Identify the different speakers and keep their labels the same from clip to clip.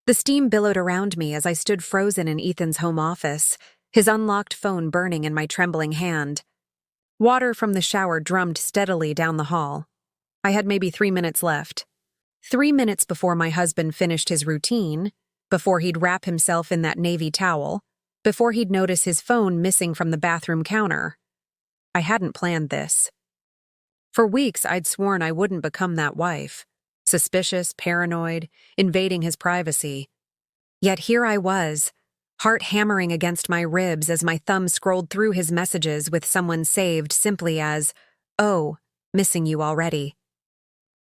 Speaker 1: The steam billowed around me as I stood frozen in Ethan's home office, his unlocked phone burning in my trembling hand. Water from the shower drummed steadily down the hall. I had maybe 3 minutes left. 3 minutes before my husband finished his routine, before he'd wrap himself in that navy towel, before he'd notice his phone missing from the bathroom counter. I hadn't planned this. For weeks, I'd sworn I wouldn't become that wife. Suspicious, paranoid, invading his privacy. Yet here I was, heart hammering against my ribs as my thumb scrolled through his messages with someone saved simply as, "Oh, missing you already.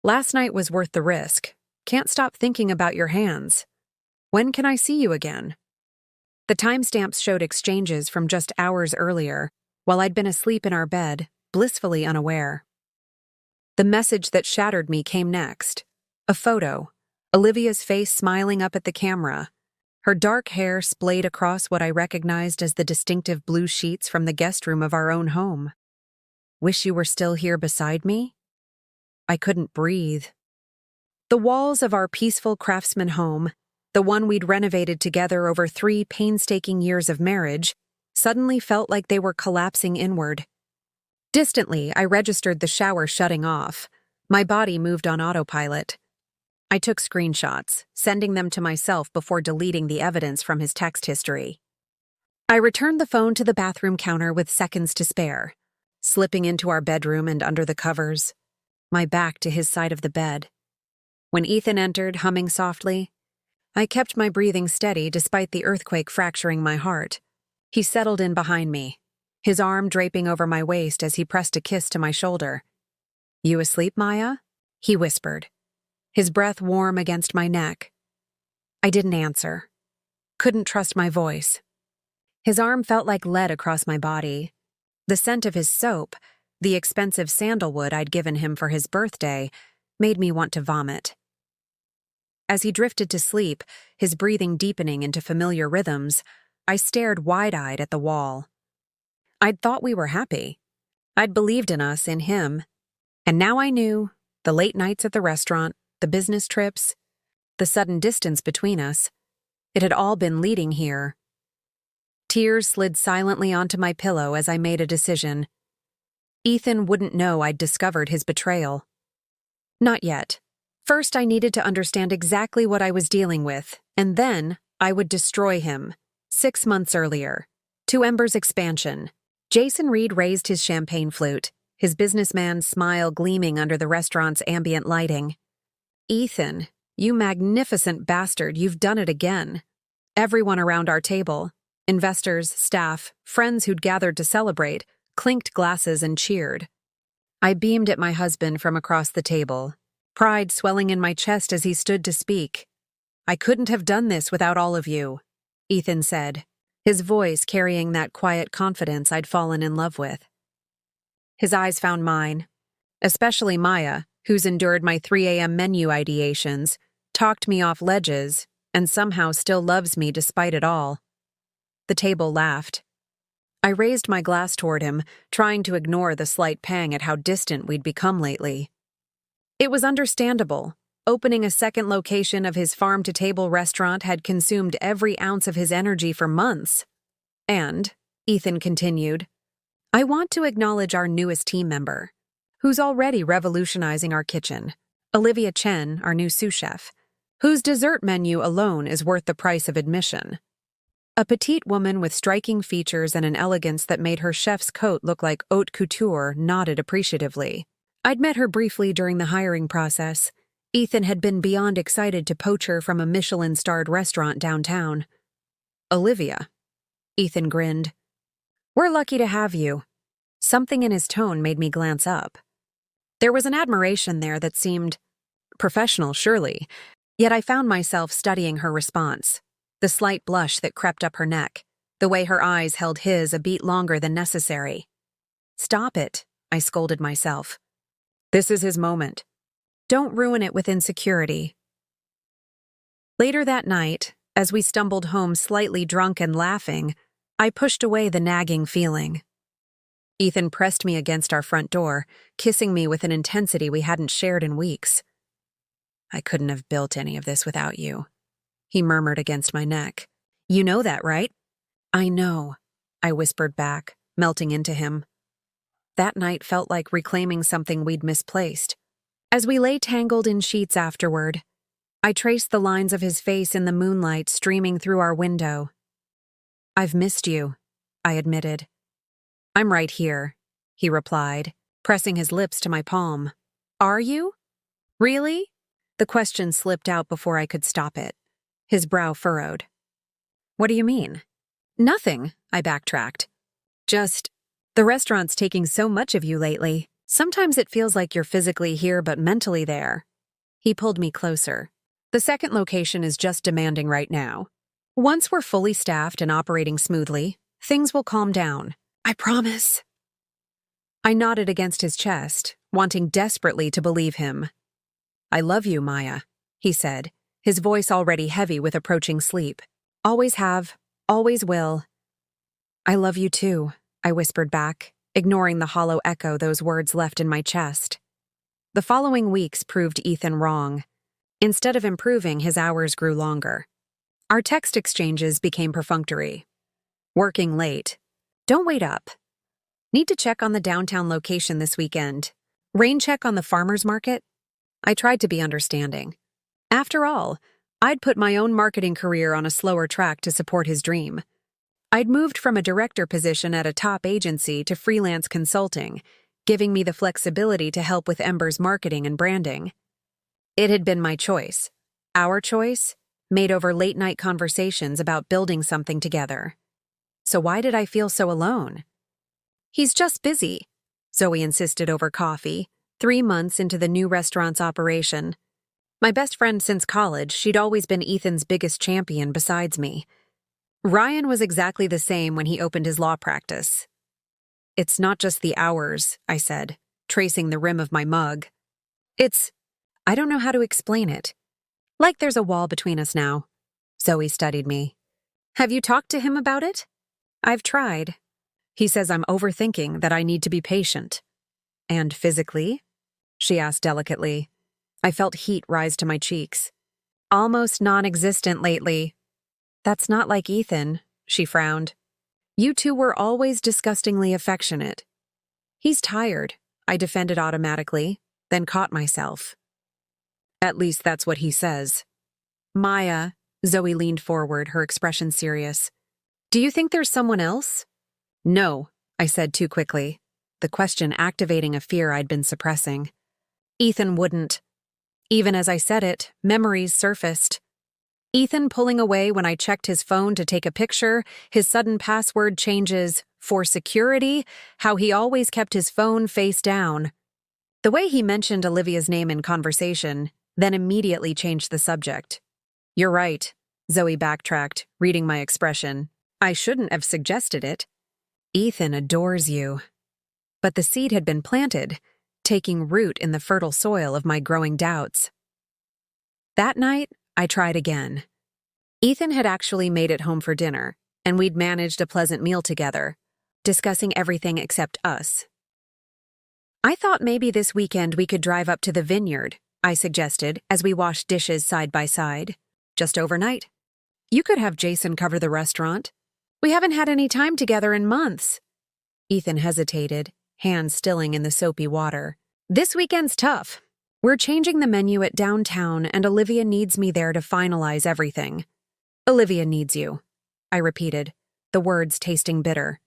Speaker 1: Last night was worth the risk. Can't stop thinking about your hands. When can I see you again?" The timestamps showed exchanges from just hours earlier, while I'd been asleep in our bed, blissfully unaware. The message that shattered me came next. A photo, Olivia's face smiling up at the camera, her dark hair splayed across what I recognized as the distinctive blue sheets from the guest room of our own home. "Wish you were still here beside me?" I couldn't breathe. The walls of our peaceful craftsman home, the one we'd renovated together over 3 painstaking years of marriage, suddenly felt like they were collapsing inward. Distantly, I registered the shower shutting off. My body moved on autopilot. I took screenshots, sending them to myself before deleting the evidence from his text history. I returned the phone to the bathroom counter with seconds to spare, slipping into our bedroom and under the covers, my back to his side of the bed. When Ethan entered, humming softly, I kept my breathing steady despite the earthquake fracturing my heart. He settled in behind me, his arm draping over my waist as he pressed a kiss to my shoulder. "You asleep, Maya?" he whispered, his breath warm against my neck. I didn't answer. Couldn't trust my voice. His arm felt like lead across my body. The scent of his soap, the expensive sandalwood I'd given him for his birthday, made me want to vomit. As he drifted to sleep, his breathing deepening into familiar rhythms, I stared wide-eyed at the wall. I'd thought we were happy. I'd believed in us, in him. And now I knew, the late nights at the restaurant, the business trips, the sudden distance between us, it had all been leading here. Tears slid silently onto my pillow as I made a decision. Ethan wouldn't know I'd discovered his betrayal. Not yet. First, I needed to understand exactly what I was dealing with, and then I would destroy him. 6 months earlier. 2 Embers expansion. Jason Reed raised his champagne flute, his businessman's smile gleaming under the restaurant's ambient lighting. "Ethan, you magnificent bastard, you've done it again." Everyone around our table, investors, staff, friends who'd gathered to celebrate, clinked glasses and cheered. I beamed at my husband from across the table, pride swelling in my chest as he stood to speak. "I couldn't have done this without all of you," Ethan said, his voice carrying that quiet confidence I'd fallen in love with. His eyes found mine, especially Maya, who's endured my 3 a.m. menu ideations, talked me off ledges, and somehow still loves me despite it all. The table laughed. I raised my glass toward him, trying to ignore the slight pang at how distant we'd become lately. It was understandable. Opening a second location of his farm-to-table restaurant had consumed every ounce of his energy for months. And, Ethan continued, I want to acknowledge our newest team member, who's already revolutionizing our kitchen, Olivia Chen, our new sous chef, whose dessert menu alone is worth the price of admission. A petite woman with striking features and an elegance that made her chef's coat look like haute couture nodded appreciatively. I'd met her briefly during the hiring process. Ethan had been beyond excited to poach her from a Michelin-starred restaurant downtown. Olivia. Ethan grinned. We're lucky to have you. Something in his tone made me glance up. There was an admiration there that seemed professional, surely, yet I found myself studying her response, the slight blush that crept up her neck, the way her eyes held his a beat longer than necessary. Stop it, I scolded myself. This is his moment. Don't ruin it with insecurity. Later that night, as we stumbled home slightly drunk and laughing, I pushed away the nagging feeling. Ethan pressed me against our front door, kissing me with an intensity we hadn't shared in weeks. I couldn't have built any of this without you. he murmured against my neck. You know that, right? I know, I whispered back, melting into him. That night felt like reclaiming something we'd misplaced. As we lay tangled in sheets afterward, I traced the lines of his face in the moonlight streaming through our window. I've missed you, I admitted. I'm right here, he replied, pressing his lips to my palm. Are you? Really? The question slipped out before I could stop it. His brow furrowed. What do you mean? Nothing, I backtracked. Just, the restaurant's taking so much of you lately. Sometimes it feels like you're physically here but mentally there. He pulled me closer. The second location is just demanding right now. Once we're fully staffed and operating smoothly, things will calm down. I promise. I nodded against his chest, wanting desperately to believe him. I love you, Maya, he said, his voice already heavy with approaching sleep. Always have, always will. I love you too, I whispered back, ignoring the hollow echo those words left in my chest. The following weeks proved Ethan wrong. Instead of improving, his hours grew longer. Our text exchanges became perfunctory. Working late. Don't wait up. Need to check on the downtown location this weekend. Rain check on the farmer's market? I tried to be understanding. After all, I'd put my own marketing career on a slower track to support his dream. I'd moved from a director position at a top agency to freelance consulting, giving me the flexibility to help with Ember's marketing and branding. It had been my choice, our choice, made over late-night conversations about building something together. So why did I feel so alone? He's just busy, Zoe insisted over coffee, 3 months into the new restaurant's operation. My best friend since college, she'd always been Ethan's biggest champion besides me. Ryan was exactly the same when he opened his law practice. It's not just the hours, I said, tracing the rim of my mug. I don't know how to explain it. Like there's a wall between us now. Zoe studied me. Have you talked to him about it? I've tried. He says I'm overthinking, that I need to be patient. And physically? She asked delicately. I felt heat rise to my cheeks. Almost non-existent lately. That's not like Ethan, she frowned. You two were always disgustingly affectionate. He's tired, I defended automatically, then caught myself. At least that's what he says. Maya, Zoe leaned forward, her expression serious. Do you think there's someone else? No, I said too quickly, the question activating a fear I'd been suppressing. Ethan wouldn't. Even as I said it, memories surfaced. Ethan pulling away when I checked his phone to take a picture, his sudden password changes, for security, how he always kept his phone face down. The way he mentioned Olivia's name in conversation, then immediately changed the subject. You're right, Zoe backtracked, reading my expression. I shouldn't have suggested it. Ethan adores you. But the seed had been planted, taking root in the fertile soil of my growing doubts. That night, I tried again. Ethan had actually made it home for dinner, and we'd managed a pleasant meal together, discussing everything except us. I thought maybe this weekend we could drive up to the vineyard, I suggested as we washed dishes side by side. Just overnight. You could have Jason cover the restaurant. We haven't had any time together in months. Ethan hesitated, hands stilling in the soapy water. This weekend's tough. We're changing the menu at downtown and Olivia needs me there to finalize everything. Olivia needs you, I repeated, the words tasting bitter.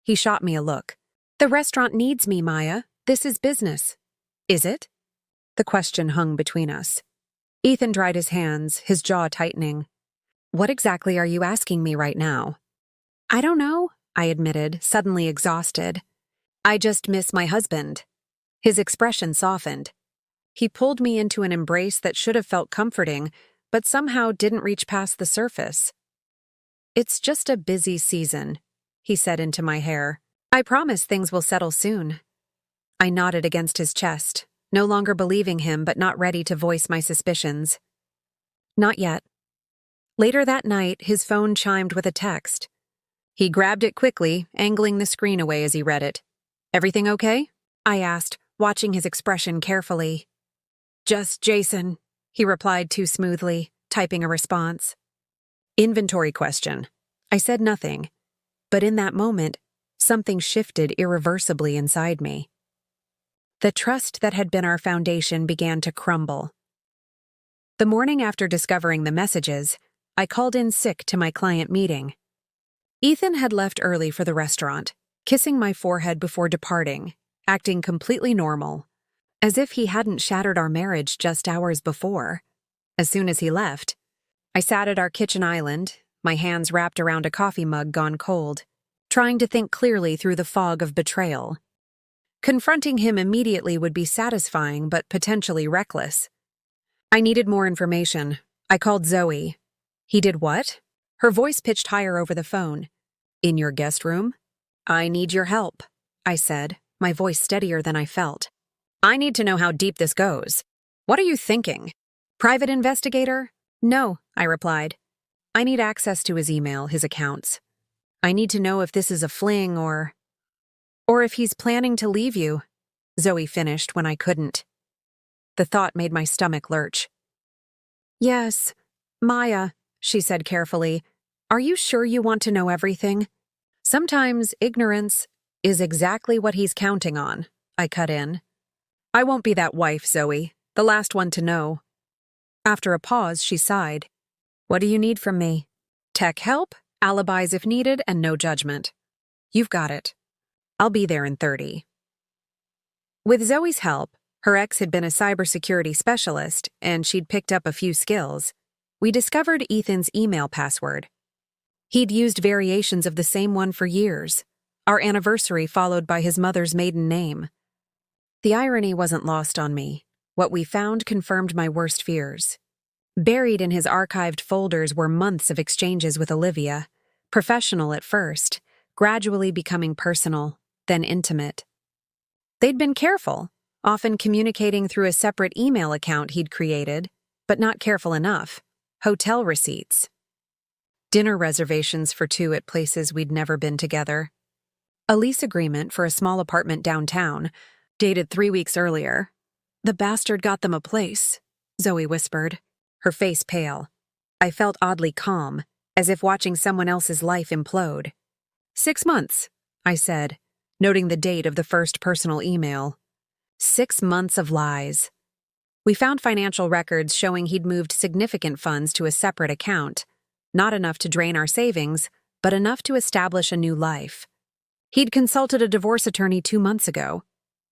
Speaker 1: He shot me a look. The restaurant needs me, Maya. This is business. Is it? The question hung between us. Ethan dried his hands, his jaw tightening. What exactly are you asking me right now? I don't know, I admitted, suddenly exhausted. I just miss my husband. His expression softened. He pulled me into an embrace that should have felt comforting, but somehow didn't reach past the surface. It's just a busy season, he said into my hair. I promise things will settle soon. I nodded against his chest, no longer believing him but not ready to voice my suspicions. Not yet. Later that night, his phone chimed with a text. He grabbed it quickly, angling the screen away as he read it. Everything okay? I asked, watching his expression carefully. Just Jason, he replied too smoothly, typing a response. Inventory question. I said nothing, but in that moment, something shifted irreversibly inside me. The trust that had been our foundation began to crumble. The morning after discovering the messages, I called in sick to my client meeting. Ethan had left early for the restaurant, kissing my forehead before departing, acting completely normal, as if he hadn't shattered our marriage just hours before. As soon as he left, I sat at our kitchen island, my hands wrapped around a coffee mug gone cold, trying to think clearly through the fog of betrayal. Confronting him immediately would be satisfying but potentially reckless. I needed more information. I called Zoe. He did what? Her voice pitched higher over the phone. In your guest room? I need your help, I said, my voice steadier than I felt. I need to know how deep this goes. What are you thinking? Private investigator? No, I replied. I need access to his email, his accounts. I need to know if this is a fling or if he's planning to leave you, Zoe finished when I couldn't. The thought made my stomach lurch. Yes, Maya, she said carefully. Are you sure you want to know everything? Sometimes ignorance is exactly what he's counting on, I cut in. I won't be that wife, Zoe, the last one to know. After a pause, she sighed. What do you need from me? Tech help, alibis if needed, and no judgment. You've got it. I'll be there in 30. With Zoe's help, her ex had been a cybersecurity specialist, and she'd picked up a few skills. We discovered Ethan's email password. He'd used variations of the same one for years, our anniversary followed by his mother's maiden name. The irony wasn't lost on me. What we found confirmed my worst fears. Buried in his archived folders were months of exchanges with Olivia, professional at first, gradually becoming personal, then intimate. They'd been careful, often communicating through a separate email account he'd created, but not careful enough. Hotel receipts. Dinner reservations for 2 at places we'd never been together. A lease agreement for a small apartment downtown, dated 3 weeks earlier. The bastard got them a place, Zoe whispered, her face pale. I felt oddly calm, as if watching someone else's life implode. 6 months, I said, noting the date of the first personal email. 6 months of lies. We found financial records showing he'd moved significant funds to a separate account, not enough to drain our savings, but enough to establish a new life. He'd consulted a divorce attorney 2 months ago.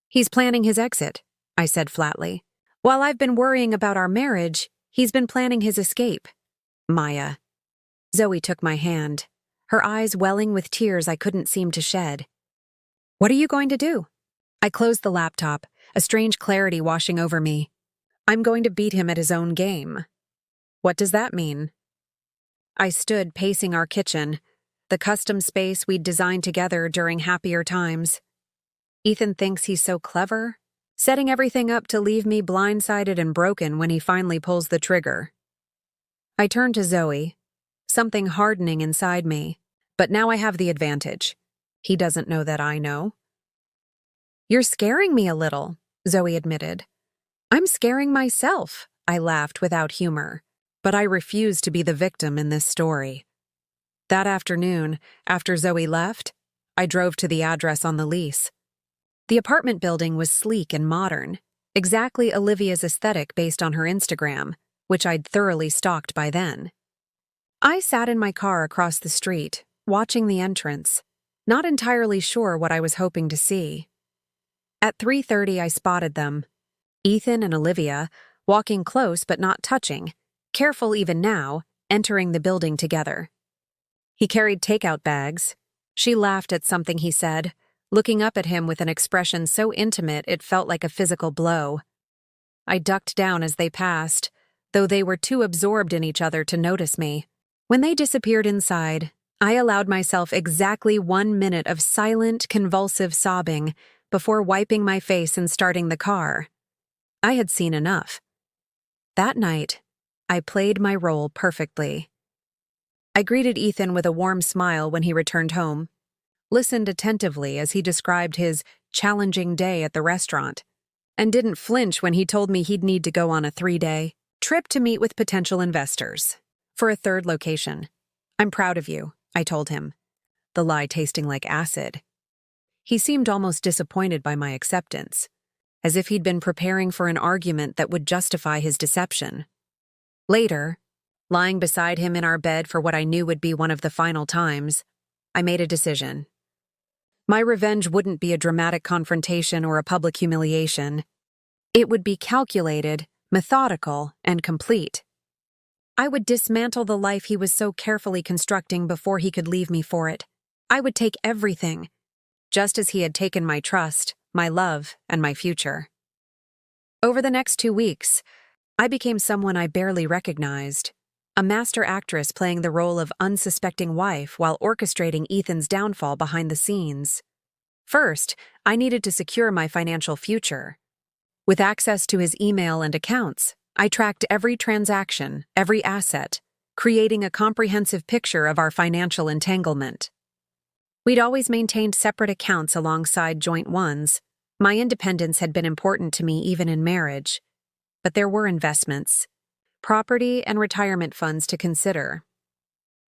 Speaker 1: He's planning his exit, I said flatly. While I've been worrying about our marriage, he's been planning his escape. Maya. Zoe took my hand, her eyes welling with tears I couldn't seem to shed. What are you going to do? I closed the laptop, a strange clarity washing over me. I'm going to beat him at his own game. What does that mean? I stood pacing our kitchen, the custom space we'd designed together during happier times. Ethan thinks he's so clever, setting everything up to leave me blindsided and broken when he finally pulls the trigger. I turned to Zoe, something hardening inside me, but now I have the advantage. He doesn't know that I know. You're scaring me a little, Zoe admitted. I'm scaring myself, I laughed without humor, but I refuse to be the victim in this story. That afternoon, after Zoe left, I drove to the address on the lease. The apartment building was sleek and modern, exactly Olivia's aesthetic based on her Instagram, which I'd thoroughly stalked by then. I sat in my car across the street, watching the entrance, not entirely sure what I was hoping to see. At 3:30, I spotted them. Ethan and Olivia, walking close but not touching, careful even now, entering the building together. He carried takeout bags. She laughed at something he said, looking up at him with an expression so intimate it felt like a physical blow. I ducked down as they passed, though they were too absorbed in each other to notice me. When they disappeared inside, I allowed myself exactly 1 minute of silent, convulsive sobbing before wiping my face and starting the car. I had seen enough. That night, I played my role perfectly. I greeted Ethan with a warm smile when he returned home, listened attentively as he described his challenging day at the restaurant, and didn't flinch when he told me he'd need to go on a 3-day, Trip to meet with potential investors. For a third location. I'm proud of you, I told him, the lie tasting like acid. He seemed almost disappointed by my acceptance, as if he'd been preparing for an argument that would justify his deception. Later, lying beside him in our bed for what I knew would be one of the final times, I made a decision. My revenge wouldn't be a dramatic confrontation or a public humiliation. It would be calculated, methodical, and complete. I would dismantle the life he was so carefully constructing before he could leave me for it. I would take everything, just as he had taken my trust, my love, and my future. Over the next 2 weeks, I became someone I barely recognized, a master actress playing the role of unsuspecting wife while orchestrating Ethan's downfall behind the scenes. First, I needed to secure my financial future. With access to his email and accounts, I tracked every transaction, every asset, creating a comprehensive picture of our financial entanglement. We'd always maintained separate accounts alongside joint ones. My independence had been important to me even in marriage. But there were investments, property and retirement funds to consider.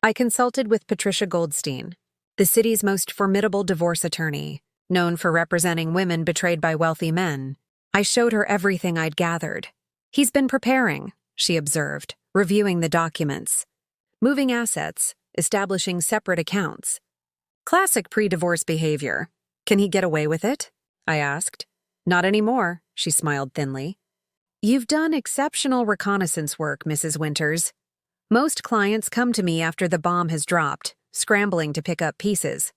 Speaker 1: I consulted with Patricia Goldstein, the city's most formidable divorce attorney, known for representing women betrayed by wealthy men. I showed her everything I'd gathered. He's been preparing, she observed, reviewing the documents. Moving assets, establishing separate accounts. Classic pre-divorce behavior. Can he get away with it? I asked. Not anymore, she smiled thinly. You've done exceptional reconnaissance work, Mrs. Winters. Most clients come to me after the bomb has dropped, scrambling to pick up pieces.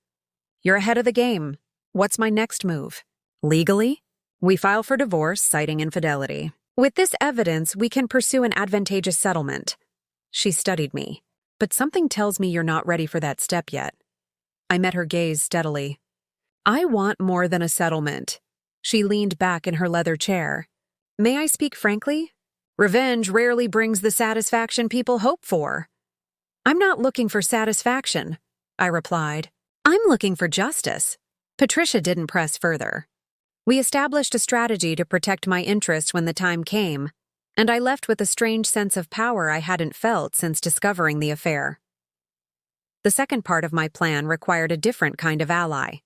Speaker 1: You're ahead of the game. What's my next move? Legally? We file for divorce, citing infidelity. With this evidence, we can pursue an advantageous settlement. She studied me. But something tells me you're not ready for that step yet. I met her gaze steadily. I want more than a settlement. She leaned back in her leather chair. May I speak frankly? Revenge rarely brings the satisfaction people hope for. I'm not looking for satisfaction, I replied. I'm looking for justice. Patricia didn't press further. We established a strategy to protect my interests when the time came, and I left with a strange sense of power I hadn't felt since discovering the affair. The second part of my plan required a different kind of ally.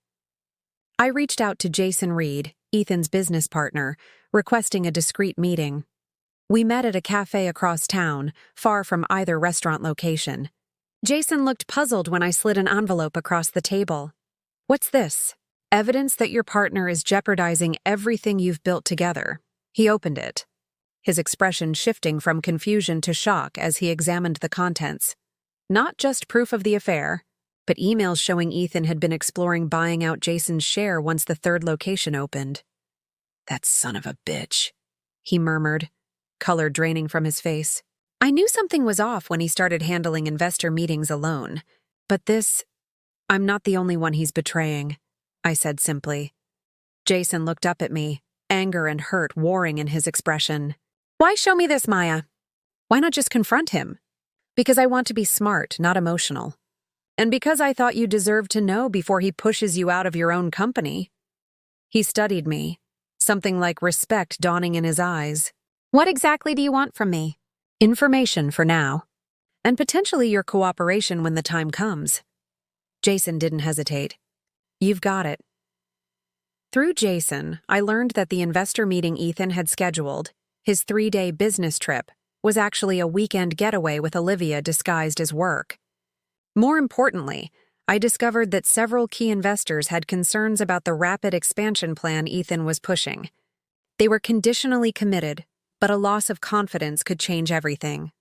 Speaker 1: I reached out to Jason Reed, Ethan's business partner, requesting a discreet meeting. We met at a cafe across town, far from either restaurant location. Jason looked puzzled when I slid an envelope across the table. What's this? Evidence that your partner is jeopardizing everything you've built together. He opened it, his expression shifting from confusion to shock as he examined the contents. Not just proof of the affair, but emails showing Ethan had been exploring buying out Jason's share once the third location opened. That son of a bitch, he murmured, color draining from his face. I knew something was off when he started handling investor meetings alone. But I'm not the only one he's betraying, I said simply. Jason looked up at me, anger and hurt warring in his expression. Why show me this, Maya? Why not just confront him? Because I want to be smart, not emotional. And because I thought you deserved to know before he pushes you out of your own company. He studied me, something like respect dawning in his eyes. What exactly do you want from me? Information for now. And potentially your cooperation when the time comes. Jason didn't hesitate. You've got it. Through Jason, I learned that the investor meeting Ethan had scheduled, his 3-day business trip, was actually a weekend getaway with Olivia disguised as work. More importantly, I discovered that several key investors had concerns about the rapid expansion plan Ethan was pushing. They were conditionally committed, but a loss of confidence could change everything.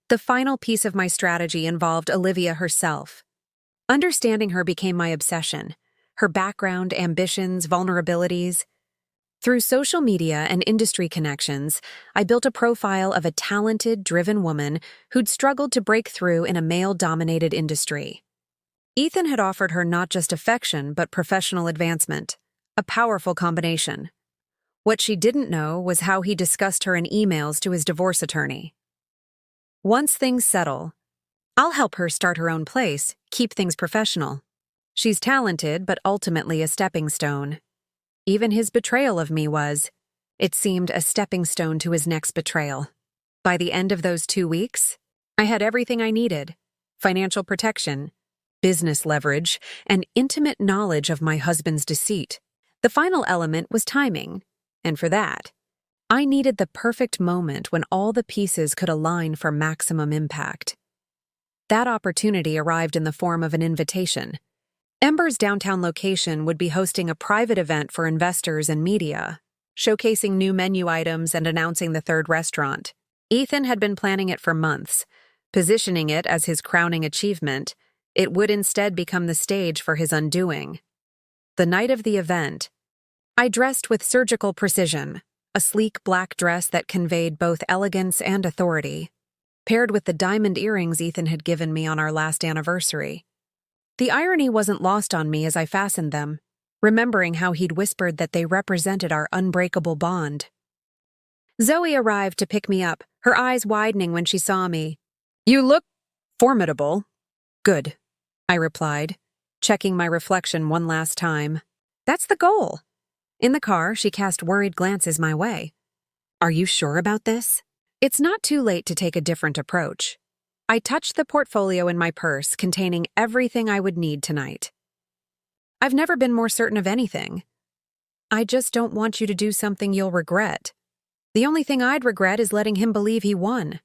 Speaker 1: The final piece of my strategy involved Olivia herself. Understanding her became my obsession. Her background, ambitions, vulnerabilities. Through social media and industry connections, I built a profile of a talented, driven woman who'd struggled to break through in a male-dominated industry. Ethan had offered her not just affection, but professional advancement, a powerful combination. What she didn't know was how he discussed her in emails to his divorce attorney. Once things settle, I'll help her start her own place, keep things professional. She's talented, but ultimately a stepping stone. Even his betrayal of me was, it seemed, a stepping stone to his next betrayal. By the end of those 2 weeks, I had everything I needed: financial protection, business leverage, and intimate knowledge of my husband's deceit. The final element was timing, and for that, I needed the perfect moment when all the pieces could align for maximum impact. That opportunity arrived in the form of an invitation. Ember's downtown location would be hosting a private event for investors and media, showcasing new menu items and announcing the third restaurant. Ethan had been planning it for months, positioning it as his crowning achievement. It would instead become the stage for his undoing. The night of the event, I dressed with surgical precision, a sleek black dress that conveyed both elegance and authority, paired with the diamond earrings Ethan had given me on our last anniversary. The irony wasn't lost on me as I fastened them, remembering how he'd whispered that they represented our unbreakable bond. Zoe arrived to pick me up, her eyes widening when she saw me. "You look formidable." "Good," I replied, checking my reflection one last time. "That's the goal." In the car, she cast worried glances my way. "Are you sure about this?" It's not too late to take a different approach. I touched the portfolio in my purse containing everything I would need tonight. "I've never been more certain of anything. I just don't want you to do something you'll regret. The only thing I'd regret is letting him believe he won."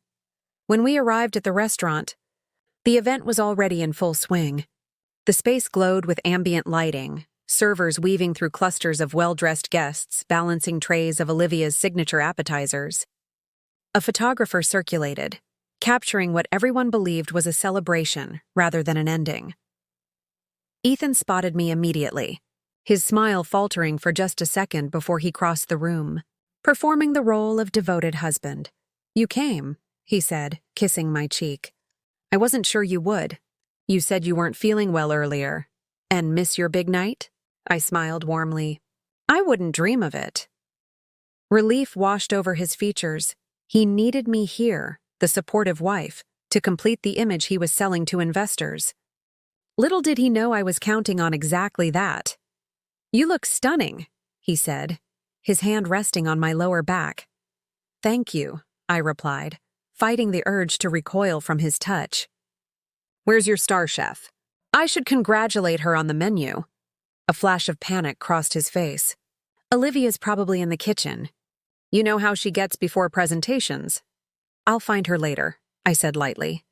Speaker 1: When we arrived at the restaurant, the event was already in full swing. The space glowed with ambient lighting, servers weaving through clusters of well-dressed guests, balancing trays of Olivia's signature appetizers. A photographer circulated, capturing what everyone believed was a celebration rather than an ending. Ethan spotted me immediately, his smile faltering for just a second before he crossed the room, performing the role of devoted husband. "You came," he said, kissing my cheek. "I wasn't sure you would. You said you weren't feeling well earlier. And miss your big night?" I smiled warmly. "I wouldn't dream of it." Relief washed over his features. He needed me here, the supportive wife, to complete the image he was selling to investors. Little did he know I was counting on exactly that. "You look stunning," he said, his hand resting on my lower back. "Thank you," I replied, fighting the urge to recoil from his touch. "Where's your star chef? I should congratulate her on the menu." A flash of panic crossed his face. "Olivia's probably in the kitchen. You know how she gets before presentations." "I'll find her later," I said lightly.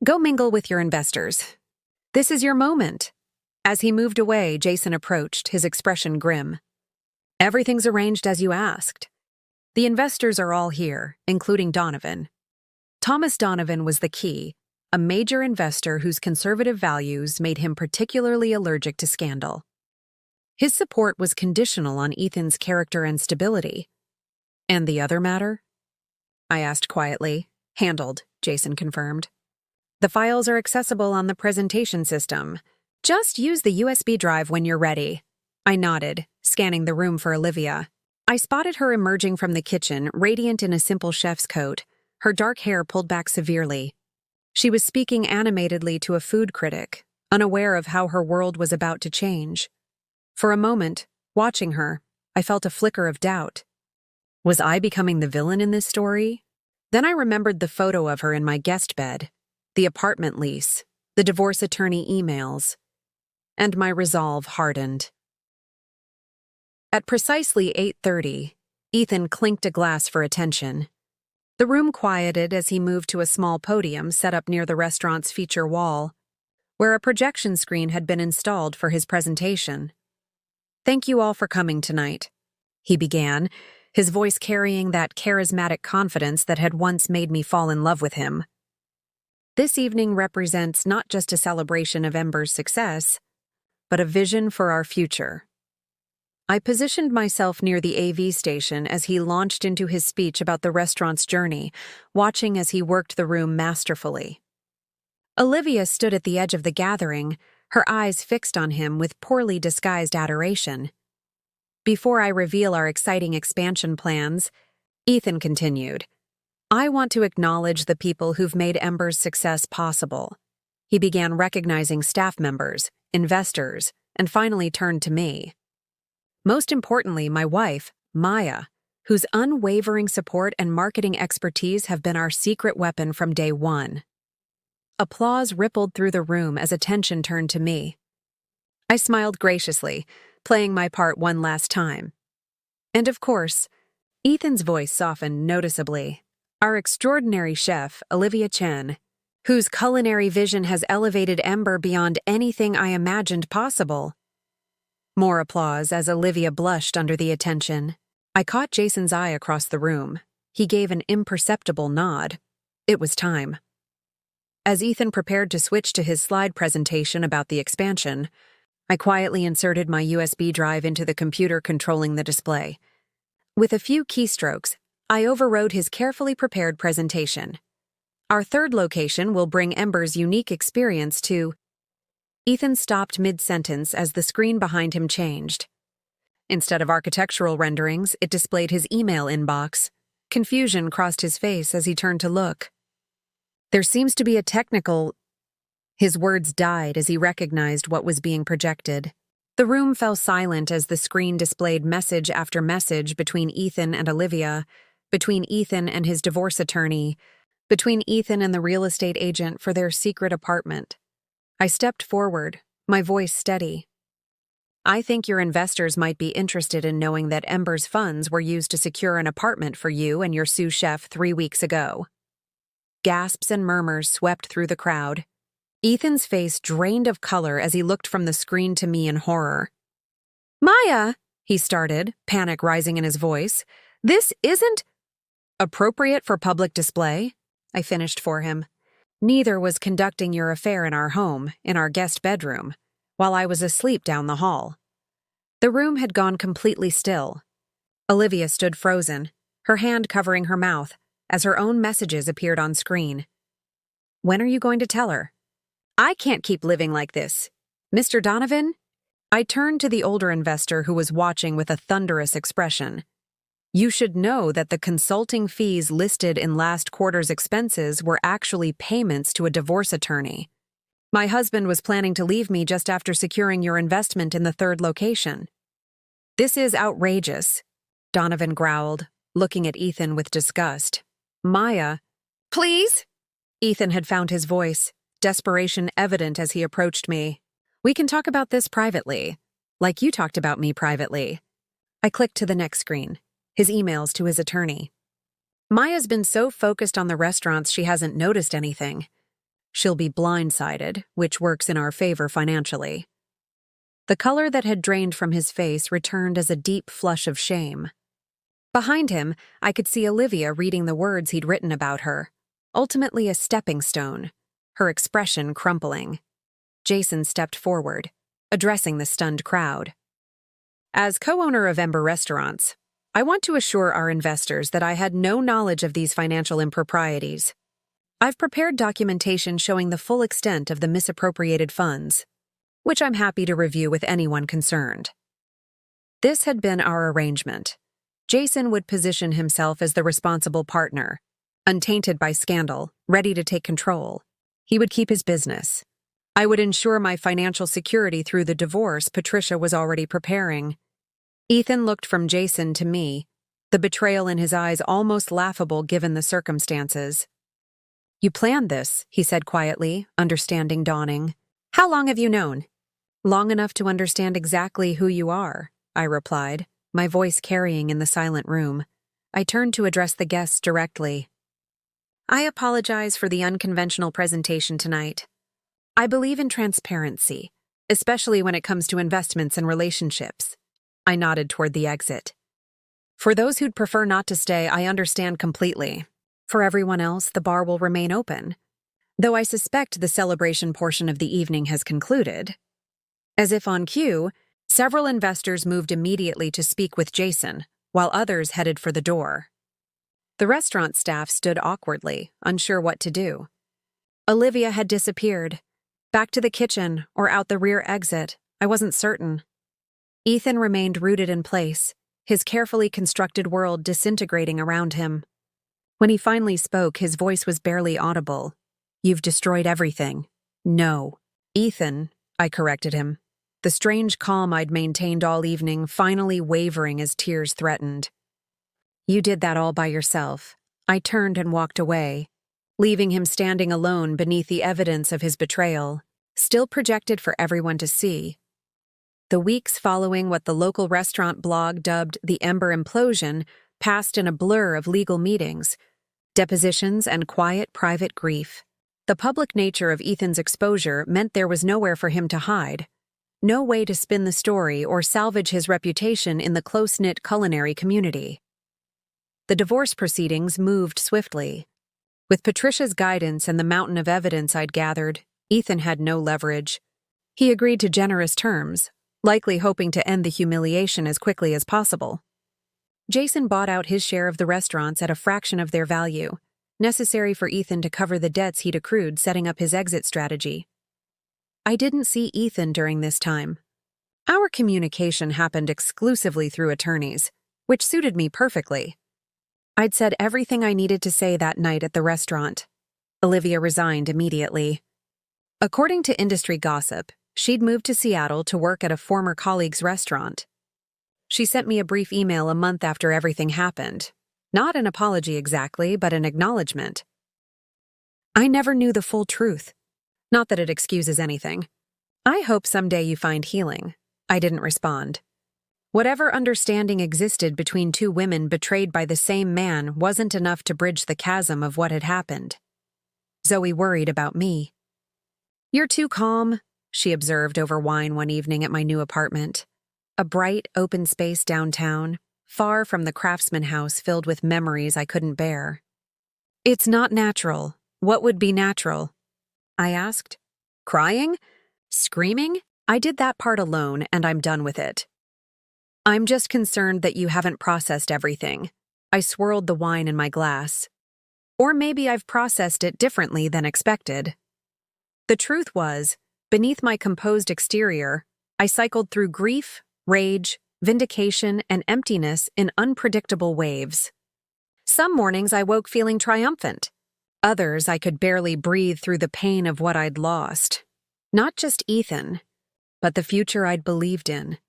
Speaker 1: "Go mingle with your investors. This is your moment." As he moved away, Jason approached, his expression grim. "Everything's arranged as you asked. The investors are all here, including Donovan." Thomas Donovan was the key, a major investor whose conservative values made him particularly allergic to scandal. His support was conditional on Ethan's character and stability. "And the other matter?" I asked quietly. "Handled," Jason confirmed. "The files are accessible on the presentation system. Just use the USB drive when you're ready." I nodded, scanning the room for Olivia. I spotted her emerging from the kitchen, radiant in a simple chef's coat, her dark hair pulled back severely. She was speaking animatedly to a food critic, unaware of how her world was about to change. For a moment, watching her, I felt a flicker of doubt. Was I becoming the villain in this story? Then I remembered the photo of her in my guest bed, the apartment lease, the divorce attorney emails, and my resolve hardened. At precisely 8:30, Ethan clinked a glass for attention. The room quieted as he moved to a small podium set up near the restaurant's feature wall, where a projection screen had been installed for his presentation. "Thank you all for coming tonight," he began, his voice carrying that charismatic confidence that had once made me fall in love with him. "This evening represents not just a celebration of Ember's success, but a vision for our future." I positioned myself near the AV station as he launched into his speech about the restaurant's journey, watching as he worked the room masterfully. Olivia stood at the edge of the gathering, her eyes fixed on him with poorly disguised adoration. "Before I reveal our exciting expansion plans," Ethan continued, "I want to acknowledge the people who've made Ember's success possible." He began recognizing staff members, investors, and finally turned to me. "Most importantly, my wife, Maya, whose unwavering support and marketing expertise have been our secret weapon from day one. Applause rippled through the room as attention turned to me. I smiled graciously, playing my part one last time. And of course, Ethan's voice softened noticeably. Our extraordinary chef, Olivia Chen, whose culinary vision has elevated Ember beyond anything I imagined possible. More applause as Olivia blushed under the attention. I caught Jason's eye across the room. He gave an imperceptible nod. It was time. As Ethan prepared to switch to his slide presentation about the expansion, I quietly inserted my USB drive into the computer controlling the display. With a few keystrokes, I overrode his carefully prepared presentation. Our third location will bring Ember's unique experience to... Ethan stopped mid-sentence as the screen behind him changed. Instead of architectural renderings, it displayed his email inbox. Confusion crossed his face as he turned to look. There seems to be a technical... His words died as he recognized what was being projected. The room fell silent as the screen displayed message after message between Ethan and Olivia, between Ethan and his divorce attorney, between Ethan and the real estate agent for their secret apartment. I stepped forward, my voice steady. I think your investors might be interested in knowing that Ember's funds were used to secure an apartment for you and your sous chef 3 weeks ago. Gasps and murmurs swept through the crowd. Ethan's face drained of color as he looked from the screen to me in horror. "Maya," he started, panic rising in his voice. "This isn't appropriate for public display," I finished for him. "Neither was conducting your affair in our home, in our guest bedroom, while I was asleep down the hall." The room had gone completely still. Olivia stood frozen, her hand covering her mouth, as her own messages appeared on screen. "When are you going to tell her?" "I can't keep living like this. Mr. Donovan?" I turned to the older investor who was watching with a thunderous expression. "You should know that the consulting fees listed in last quarter's expenses were actually payments to a divorce attorney. My husband was planning to leave me just after securing your investment in the third location." "This is outrageous," Donovan growled, looking at Ethan with disgust. "Maya..." "Please?" Ethan had found his voice, desperation evident as he approached me. "We can talk about this privately, like you talked about me privately." I clicked to the next screen, his emails to his attorney. "Maya's been so focused on the restaurants she hasn't noticed anything. She'll be blindsided, which works in our favor financially." The color that had drained from his face returned as a deep flush of shame. Behind him, I could see Olivia reading the words he'd written about her, ultimately a stepping stone, her expression crumpling. Jason stepped forward, addressing the stunned crowd. "As co-owner of Ember Restaurants, I want to assure our investors that I had no knowledge of these financial improprieties. I've prepared documentation showing the full extent of the misappropriated funds, which I'm happy to review with anyone concerned." This had been our arrangement. Jason would position himself as the responsible partner, untainted by scandal, ready to take control. He would keep his business. I would ensure my financial security through the divorce Patricia was already preparing. Ethan looked from Jason to me, the betrayal in his eyes almost laughable given the circumstances. "You planned this," he said quietly, understanding dawning. "How long have you known?" "Long enough to understand exactly who you are," I replied, my voice carrying in the silent room. I turned to address the guests directly. "I apologize for the unconventional presentation tonight. I believe in transparency, especially when it comes to investments and relationships." I nodded toward the exit. "For those who'd prefer not to stay, I understand completely. For everyone else, the bar will remain open, though I suspect the celebration portion of the evening has concluded." As if on cue, several investors moved immediately to speak with Jason, while others headed for the door. The restaurant staff stood awkwardly, unsure what to do. Olivia had disappeared. Back to the kitchen or out the rear exit, I wasn't certain. Ethan remained rooted in place, his carefully constructed world disintegrating around him. When he finally spoke, his voice was barely audible. "You've destroyed everything." "No." "Ethan," I corrected him, the strange calm I'd maintained all evening finally wavering as tears threatened. You did that all by yourself. I turned and walked away, leaving him standing alone beneath the evidence of his betrayal, still projected for everyone to see. The weeks following what the local restaurant blog dubbed the Ember implosion passed in a blur of legal meetings, depositions, and quiet private grief. The public nature of Ethan's exposure meant there was nowhere for him to hide, no way to spin the story or salvage his reputation in the close-knit culinary community. The divorce proceedings moved swiftly. With Patricia's guidance and the mountain of evidence I'd gathered, Ethan had no leverage. He agreed to generous terms, likely hoping to end the humiliation as quickly as possible. Jason bought out his share of the restaurants at a fraction of their value, necessary for Ethan to cover the debts he'd accrued setting up his exit strategy. I didn't see Ethan during this time. Our communication happened exclusively through attorneys, which suited me perfectly. I'd said everything I needed to say that night at the restaurant. Olivia resigned immediately. According to industry gossip, she'd moved to Seattle to work at a former colleague's restaurant. She sent me a brief email a month after everything happened. Not an apology exactly, but an acknowledgement. I never knew the full truth. Not that it excuses anything. I hope someday you find healing. I didn't respond. Whatever understanding existed between two women betrayed by the same man wasn't enough to bridge the chasm of what had happened. Zoe worried about me. "You're too calm," she observed over wine one evening at my new apartment. A bright, open space downtown, far from the craftsman house filled with memories I couldn't bear. "It's not natural. What would be natural?" I asked. "Crying? Screaming? I did that part alone, and I'm done with it. I'm just concerned that you haven't processed everything." I swirled the wine in my glass. Or maybe I've processed it differently than expected. The truth was, beneath my composed exterior, I cycled through grief, rage, vindication, and emptiness in unpredictable waves. Some mornings I woke feeling triumphant. Others I could barely breathe through the pain of what I'd lost. Not just Ethan, but the future I'd believed in,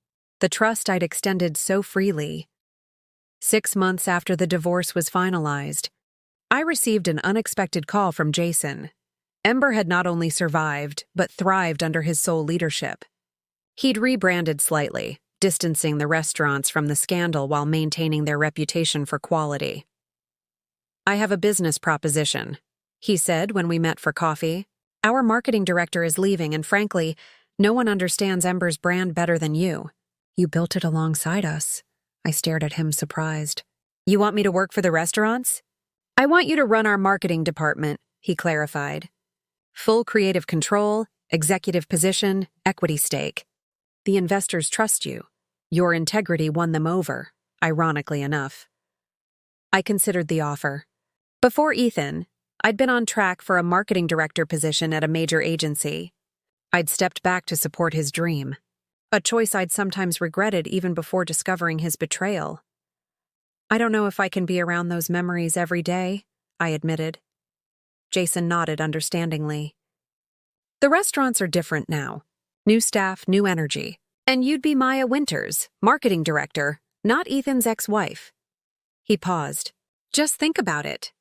Speaker 1: the trust I'd extended so freely. 6 months after the divorce was finalized, I received an unexpected call from Jason. Ember had not only survived, but thrived under his sole leadership. He'd rebranded slightly, distancing the restaurants from the scandal while maintaining their reputation for quality. "I have a business proposition," he said when we met for coffee. "Our marketing director is leaving, and frankly, no one understands Ember's brand better than you." "You built it alongside us." I stared at him, surprised. "You want me to work for the restaurants?" "I want you to run our marketing department," he clarified. "Full creative control, executive position, equity stake. The investors trust you. Your integrity won them over, ironically enough." I considered the offer. Before Ethan, I'd been on track for a marketing director position at a major agency. I'd stepped back to support his dream, a choice I'd sometimes regretted even before discovering his betrayal. "I don't know if I can be around those memories every day," I admitted. Jason nodded understandingly. "The restaurants are different now. New staff, new energy. And you'd be Maya Winters, marketing director, not Ethan's ex-wife." He paused. "Just think about it.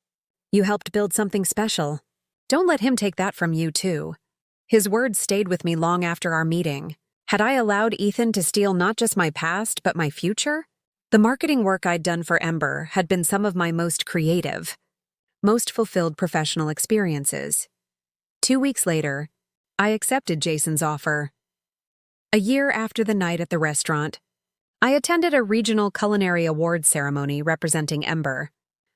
Speaker 1: You helped build something special. Don't let him take that from you, too." His words stayed with me long after our meeting. Had I allowed Ethan to steal not just my past, but my future? The marketing work I'd done for Ember had been some of my most creative, most fulfilled professional experiences. 2 weeks later, I accepted Jason's offer. A year after the night at the restaurant, I attended a regional culinary awards ceremony representing Ember,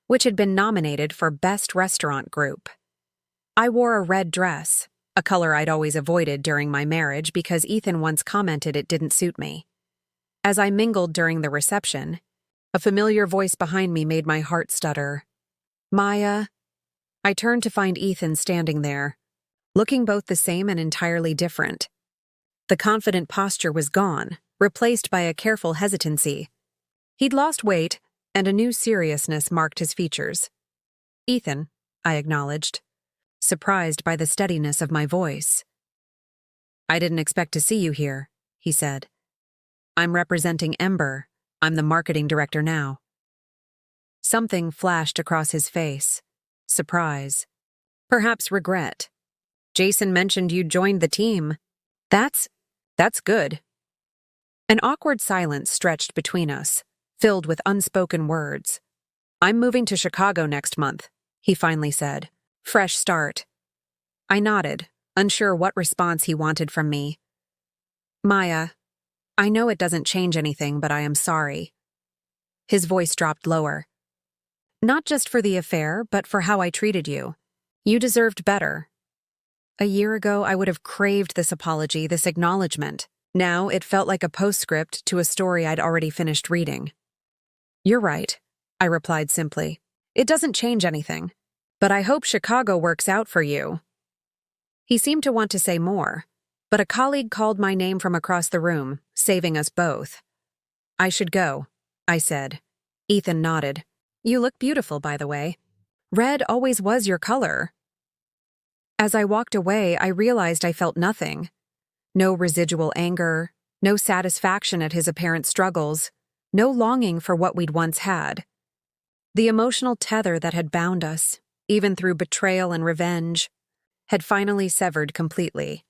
Speaker 1: which had been nominated for Best Restaurant Group. I wore a red dress, a color I'd always avoided during my marriage because Ethan once commented it didn't suit me. As I mingled during the reception, a familiar voice behind me made my heart stutter. "Maya." I turned to find Ethan standing there, looking both the same and entirely different. The confident posture was gone, replaced by a careful hesitancy. He'd lost weight, and a new seriousness marked his features. "Ethan," I acknowledged, surprised by the steadiness of my voice. "I didn't expect to see you here," he said. "I'm representing Ember. I'm the marketing director now." Something flashed across his face. Surprise. Perhaps regret. Jason mentioned you'd joined the team. That's good. An awkward silence stretched between us, filled with unspoken words. I'm moving to Chicago next month, he finally said. Fresh start. I nodded, unsure what response he wanted from me. Maya, I know it doesn't change anything, but I am sorry. His voice dropped lower. Not just for the affair, but for how I treated you. You deserved better. A year ago, I would have craved this apology, this acknowledgement. Now, it felt like a postscript to a story I'd already finished reading. You're right, I replied simply. It doesn't change anything. But I hope Chicago works out for you. He seemed to want to say more, but a colleague called my name from across the room, saving us both. I should go, I said. Ethan nodded. You look beautiful, by the way. Red always was your color. As I walked away, I realized I felt nothing. No residual anger, no satisfaction at his apparent struggles, no longing for what we'd once had. The emotional tether that had bound us, even through betrayal and revenge, had finally severed completely.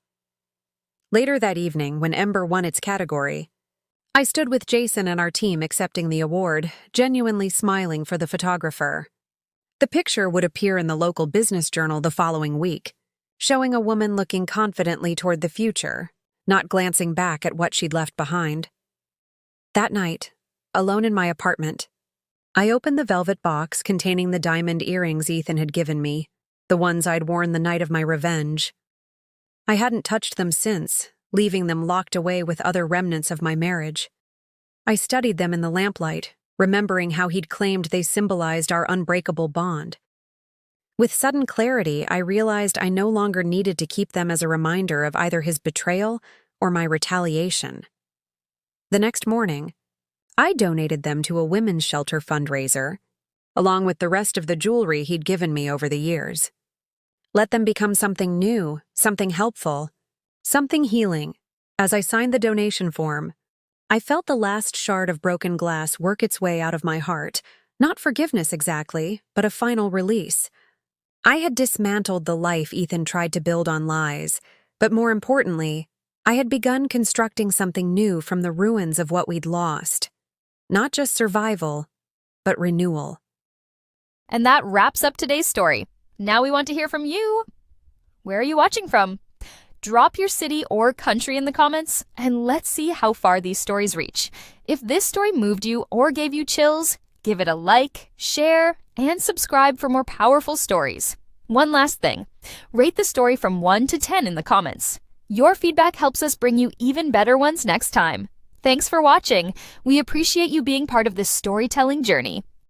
Speaker 1: Later that evening, when Ember won its category, I stood with Jason and our team accepting the award, genuinely smiling for the photographer. The picture would appear in the local business journal the following week, showing a woman looking confidently toward the future, not glancing back at what she'd left behind. That night, alone in my apartment, I opened the velvet box containing the diamond earrings Ethan had given me, the ones I'd worn the night of my revenge. I hadn't touched them since, leaving them locked away with other remnants of my marriage. I studied them in the lamplight, remembering how he'd claimed they symbolized our unbreakable bond. With sudden clarity, I realized I no longer needed to keep them as a reminder of either his betrayal or my retaliation. The next morning, I donated them to a women's shelter fundraiser, along with the rest of the jewelry he'd given me over the years. Let them become something new, something helpful, something healing. As I signed the donation form, I felt the last shard of broken glass work its way out of my heart, not forgiveness exactly, but a final release. I had dismantled the life Ethan tried to build on lies, but more importantly, I had begun constructing something new from the ruins of what we'd lost. Not just survival, but renewal.
Speaker 2: And that wraps up today's story. Now we want to hear from you. Where are you watching from? Drop your city or country in the comments, and let's see how far these stories reach. If this story moved you or gave you chills, give it a like, share, and subscribe for more powerful stories. One last thing, rate the story from 1 to 10 in the comments. Your feedback helps us bring you even better ones next time. Thanks for watching. We appreciate you being part of this storytelling journey.